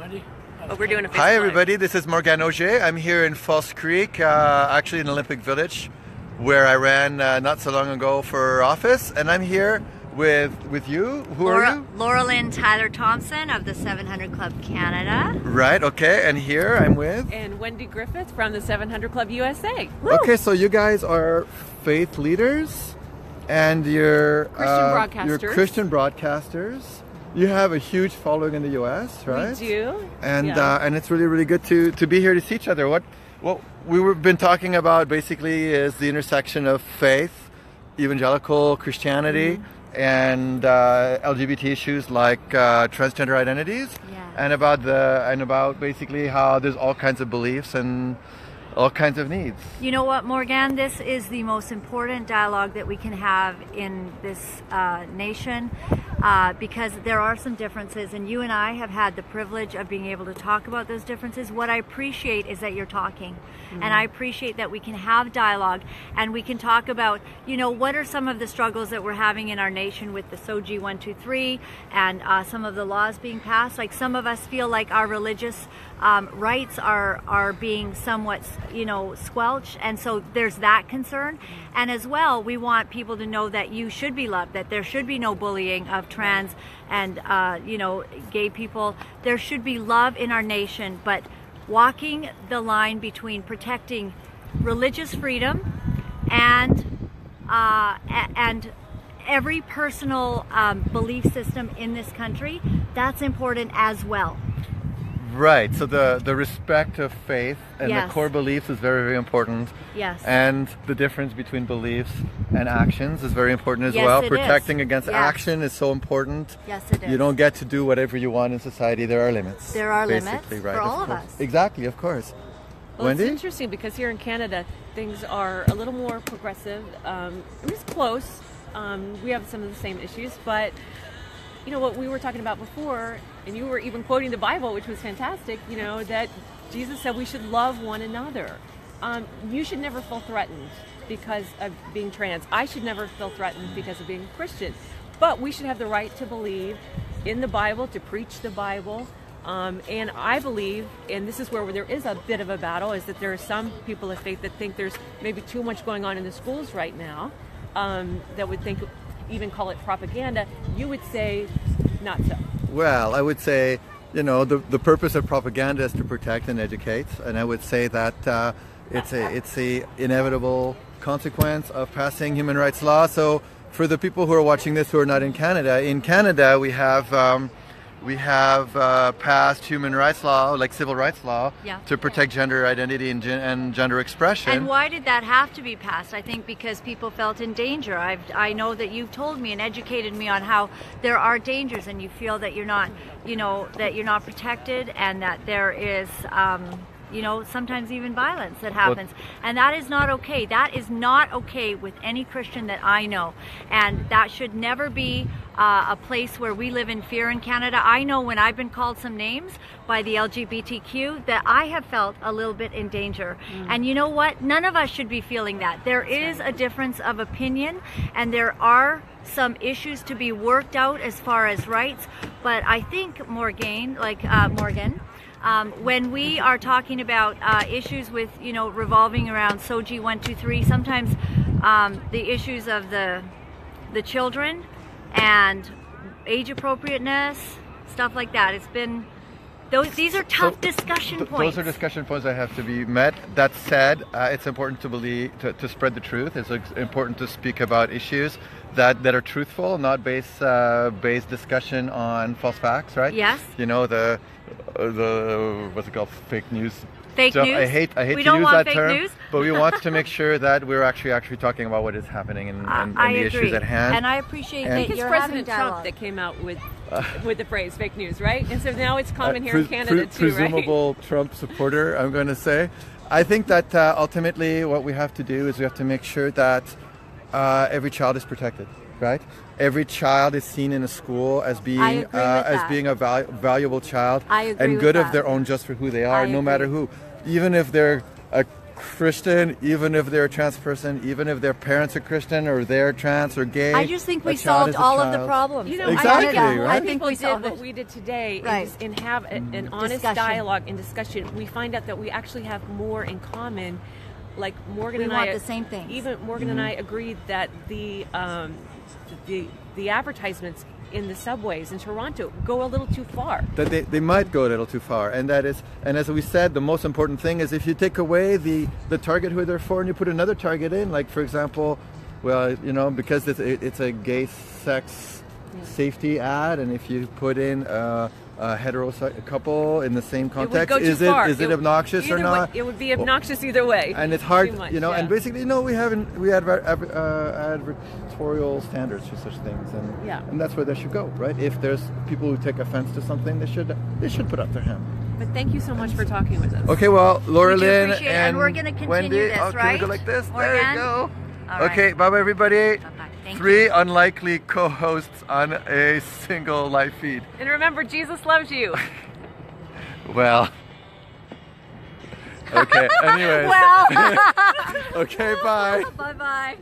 Wendy? Oh, we're doing a Facebook Hi, Live. everybody. This is Morgane Oger. I'm here in False Creek, actually in Olympic Village, where I ran not so long ago for office. And I'm here with you. Who are you? Laura-Lynn Tyler Thompson of the 700 Club Canada. Right, okay. And here I'm with? And Wendy Griffith from the 700 Club USA. Woo! Okay, so you guys are faith leaders and you're Christian broadcasters. You have a huge following in the U.S., right? We do. And and it's really, really good to be here to see each other. What we've been talking about basically is the intersection of faith, evangelical Christianity, and LGBT issues like transgender identities, and about basically how there's all kinds of beliefs and all kinds of needs. You know what, Morgane? This is the most important dialogue that we can have in this nation because there are some differences, and you and I have had the privilege of being able to talk about those differences. What I appreciate is that you're talking, and I appreciate that we can have dialogue and we can talk about, you know, what are some of the struggles that we're having in our nation with the SOGI 123 and some of the laws being passed. Like, some of us feel like our religious rights are being somewhat, you know, squelched, and so there's that concern. And as well, we want people to know that you should be loved, that there should be no bullying of trans and you know, gay people. There should be love in our nation, but walking the line between protecting religious freedom and every personal belief system in this country, that's important as well. Right, so the respect of faith and Yes. the core beliefs is very, very important. Yes. And the difference between beliefs and actions is very important as Yes, well. it Protecting is. against Yes. action is so important. Yes, it is. You don't get to do whatever you want in society. There are limits. There are limits basically, right, for all of course. us. Exactly, of course. Well, Wendy? it's interesting because here in Canada, things are a little more progressive. It's close. We have some of the same issues, but you know what we were talking about before, and you were even quoting the Bible, which was fantastic, you know, that Jesus said we should love one another. You should never feel threatened because of being trans. I should never feel threatened because of being Christian. But we should have the right to believe in the Bible, to preach the Bible. And I believe, and this is where there is a bit of a battle, is that there are some people of faith that think there's maybe too much going on in the schools right now, that would think, even call it propaganda. You would say not so. Well, I would say, you know, the purpose of propaganda is to protect and educate, and I would say that it's a inevitable consequence of passing human rights law. So for the people who are watching this who are not in Canada we have passed human rights law, like civil rights law, to protect gender identity and gender expression. And why did that have to be passed? I think because people felt in danger. I know that you've told me and educated me on how there are dangers, and you feel that you're not, you know, that you're not protected, and that there is, you know, sometimes even violence that happens. And that is not okay. That is not okay with any Christian that I know. And that should never be a place where we live in fear in Canada. I know when I've been called some names by the LGBTQ that I have felt a little bit in danger. And you know what? None of us should be feeling that. There is a difference of opinion, and there are some issues to be worked out as far as rights. But I think, Morgane, when we are talking about issues with, you know, revolving around SOGI 123, sometimes the issues of the children and age appropriateness, stuff like that. It's been these are tough discussion points. Those are discussion points that have to be met. That said, it's important to spread the truth. It's important to speak about issues that are truthful, not based discussion on false facts, right? Yes. You know, the what's it called, fake news. Fake news. I hate to use that term, but we want to make sure that we're actually talking about what is happening and the issues at hand. And I appreciate that It's you're President having Trump that came out with the phrase fake news, right? And so now it's common here in Canada too, presumable Trump supporter, I'm going to say. I think that ultimately what we have to do is we have to make sure that every child is protected, right? Every child is seen in a school as being a valuable child and good of their own just for who they are, no matter who. Even if they're a Christian, even if they're a trans person, even if their parents are Christian or they're trans or gay. I just think a we child solved is a all of the child. problems. You know, Exactly, I right? think we we did solved what it. we did today Right. and have an honest Discussion. dialogue and discussion. We find out that we actually have more in common. Like Morgan We and want I, the same things. Even Morgan and I agreed that the advertisements in the subways in Toronto go a little too far. That they might go a little too far, and that is, and as we said, the most important thing is if you take away the target who they're for and you put another target in, like for example, well, you know, because it's a gay sex safety ad, and if you put in a hetero couple in the same context, is it obnoxious or not? It would be obnoxious either way. And it's hard, Too much, you know, yeah. and basically, you know, we have advertorial standards for such things, and that's where they should go, right? If there's people who take offense to something, they should put up their hand. But thank you so much for talking with us. Okay, well, Laura-Lynn appreciate it, and we're gonna continue Wendy, this, can we right? go like this? There Morgane? you go. All right. Okay, bye-bye, everybody. Bye-bye. Thank Three you. unlikely co-hosts on a single live feed. And remember, Jesus loves you. Well. Okay, anyways. Well. Okay, bye. Bye-bye.